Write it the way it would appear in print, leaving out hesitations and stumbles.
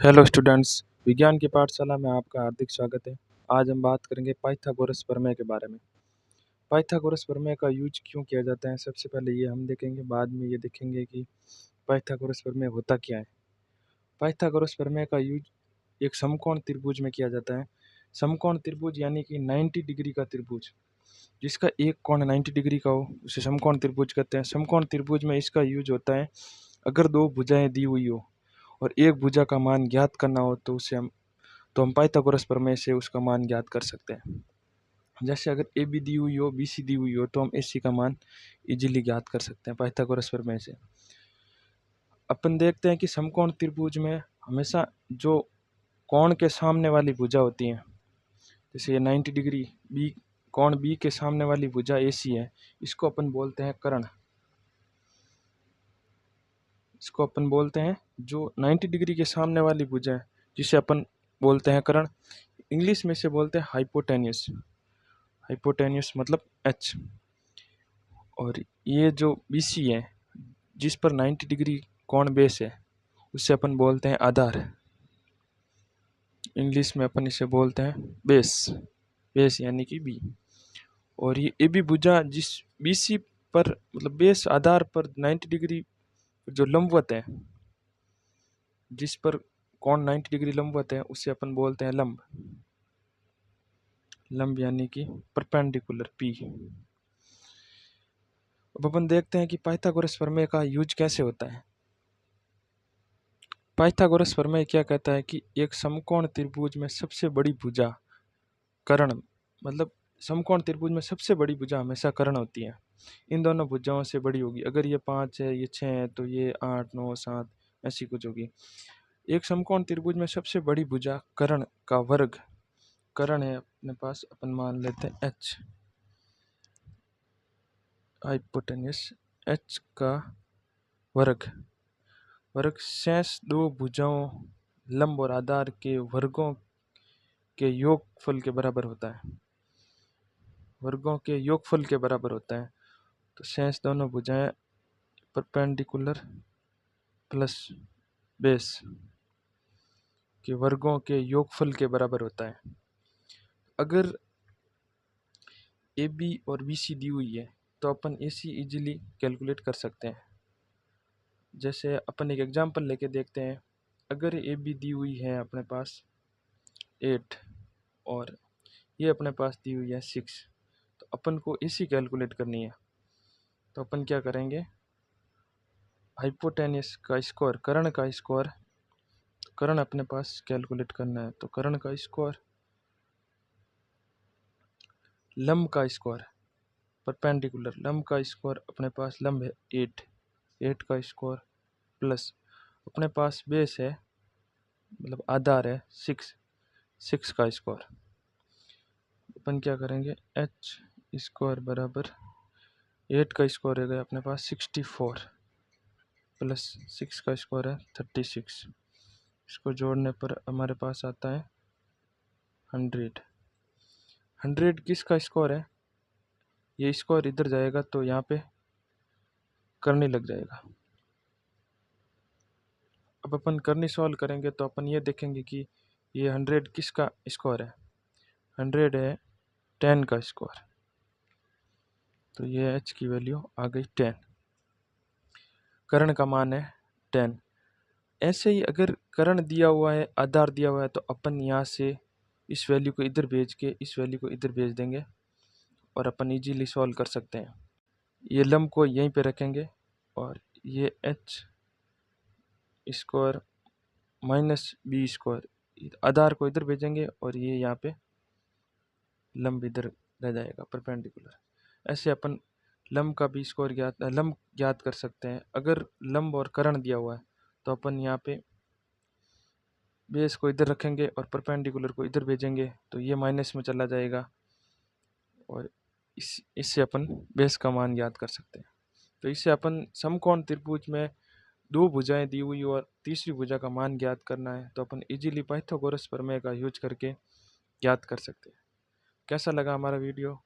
Hello students, विज्ञान की पाठशाला में आपका हार्दिक स्वागत है। आज हम बात करेंगे पाइथागोरस प्रमेय के बारे में। पाइथागोरस प्रमेय का यूज क्यों किया जाता है, सबसे पहले ये हम देखेंगे। बाद में ये देखेंगे कि पाइथागोरस प्रमेय होता क्या है। पाइथागोरस प्रमेय का यूज एक समकोण त्रिभुज में किया जाता है। समकोण त्रिभुज यानी कि 90 डिग्री का त्रिभुज, जिसका एक कोण 90 डिग्री का हो उसे समकोण त्रिभुज कहते हैं। समकोण त्रिभुज में इसका यूज होता है अगर दो भुजाएं दी हुई हो और एक भुजा का मान ज्ञात करना हो तो हम पाइथागोरस प्रमेय से उसका मान ज्ञात कर सकते हैं। जैसे अगर ए बी दी हुई हो, बी सी दी हुई हो, तो हम ए सी का मान इजीली ज्ञात कर सकते हैं पाइथागोरस प्रमेय से। अपन देखते हैं कि समकोण त्रिभुज में हमेशा जो कोण के सामने वाली भुजा होती हैं, जैसे ये 90 डिग्री बी, कोण बी के सामने वाली भुजा ए सी है, इसको अपन बोलते हैं कर्ण। इसको अपन बोलते हैं जो 90 डिग्री के सामने वाली भुजा है, जिसे अपन बोलते हैं कर्ण। इंग्लिश में से बोलते हैं हाइपोटेन्यूस। हाइपोटेन्यूस मतलब एच। और ये जो बी सी है, जिस पर 90 डिग्री कोण बेस है, उसे अपन बोलते हैं आधार। इंग्लिश में अपन इसे बोलते हैं बेस। बेस यानी कि बी। और ये ए बी भुजा जिस बी सी पर मतलब बेस आधार पर 90 डिग्री जो लंबवत है, जिस पर कोण 90 डिग्री लंबवत है, उसे अपन बोलते हैं लंब। लंब यानी कि परपेंडिकुलर पी। अब अपन देखते हैं कि पाइथागोरस प्रमेय का यूज कैसे होता है। पाइथागोरस प्रमेय क्या कहता है कि एक समकोण त्रिभुज में सबसे बड़ी भुजा कर्ण, मतलब समकोण त्रिभुज में सबसे बड़ी भुजा हमेशा कर्ण होती है। इन दोनों भुजाओं से बड़ी होगी। अगर ये 5 है, ये 6 है, तो ये 8, 9, 7 ऐसी कुछ होगी। एक समकोण त्रिभुज में सबसे बड़ी भुजा कर्ण का वर्ग, कर्ण है अपने पास, अपन मान लेते हैं एच, हाइपोटेन्यूस एच का वर्ग। वर्ग शेष दो भुजाओं लंब और आधार के वर्गों के योगफल के बराबर होता है। वर्गों के योगफल के बराबर होता है। तो शेष दोनों भुजाएं परपेंडिकुलर प्लस बेस के वर्गों के योगफल के बराबर होता है। अगर ए बी और बी सी दी हुई है तो अपन ए सी इजीली कैलकुलेट कर सकते हैं। जैसे अपन एक एग्जांपल लेके देखते हैं। अगर ए बी दी हुई है अपने पास 8 और ये अपने पास दी हुई है 6, तो अपन को ए सी कैलकुलेट करनी है। तो अपन क्या करेंगे, हाइपोटेन्यूस का स्क्वायर, कर्ण का स्क्वायर, कर्ण अपने पास कैलकुलेट करना है। तो कर्ण का स्क्वायर, लंब का स्क्वायर, परपेंडिकुलर लंब का स्क्वायर अपने पास लंब है 8, 8 का स्क्वायर प्लस अपने पास बेस है मतलब आधार है 6, 6 का स्क्वायर। अपन क्या करेंगे, एच स्क्वायर बराबर 8 का स्क्वायर हो गया अपने पास 64 प्लस 6 का स्क्वायर है 36। इसको जोड़ने पर हमारे पास आता है 100। 100 किसका स्क्वायर है, ये स्क्वायर इधर जाएगा तो यहाँ पे करनी लग जाएगा। अब अपन करनी सॉल्व करेंगे तो अपन ये देखेंगे कि ये 100 किसका स्क्वायर है। 100 है 10 का स्क्वायर। तो ये h की वैल्यू आ गई 10। कर्ण का मान है 10। ऐसे ही अगर कर्ण दिया हुआ है, आधार दिया हुआ है, तो अपन यहाँ से इस वैल्यू को इधर भेज के इस वैल्यू को इधर भेज देंगे और अपन इजीली सॉल्व कर सकते हैं। ये लंब को यहीं पे रखेंगे और ये H square minus B square, आधार को इधर भेजेंगे और ये यहाँ पे लंब इधर रह जाएगा परपेंडिकुलर। ऐसे अपन लंब का भी स्क्वायर लंब ज्ञात कर सकते हैं। अगर लंब और कर्ण दिया हुआ है तो अपन यहाँ पे बेस को इधर रखेंगे और परपेंडिकुलर को इधर भेजेंगे, तो ये माइनस में चला जाएगा और इससे अपन बेस का मान ज्ञात कर सकते हैं। तो इससे अपन समकोण त्रिभुज में दो भुजाएं दी हुई और तीसरी भुजा का मान ज्ञात करना है तो अपन इजीली पाइथागोरस प्रमेय का यूज करके ज्ञात कर सकते हैं। कैसा लगा हमारा वीडियो?